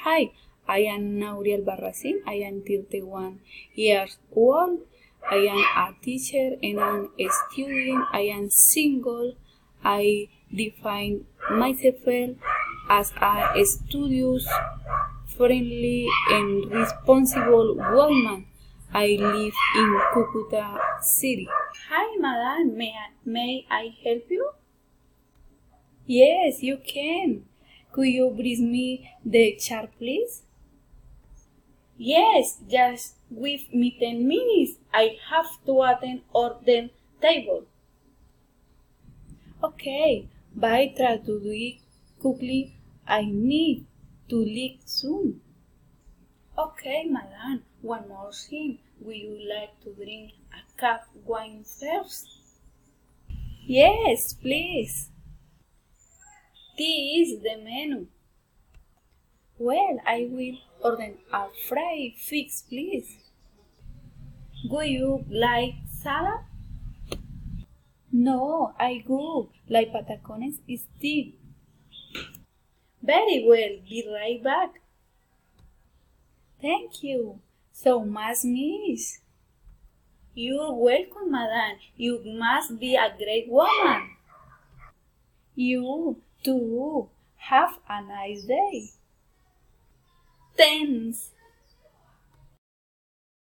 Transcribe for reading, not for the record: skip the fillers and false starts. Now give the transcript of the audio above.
Hi, I am Nauriel Barracin. I am 31 years old. I am a teacher and I'm a student. I am single. I define myself as a studious, friendly, and responsible woman. I live in Cucuta City. Hi, madam. May I help you? Yes, you can. Could you bring me the chart, please? Yes, just give me 10 minutes. I have to attend the table. Okay, but try to do it quickly. I need to leave soon. Okay, madam. One more thing. Would you like to drink a cup of wine first? Yes, please. This is the menu. Well, I will order a fried fish, please. Would you like salad? No, I would like patacones instead. Very well, be right back. Thank you so much, miss. You're welcome, madam. You must be a great woman. You too. Have a nice day. Thanks.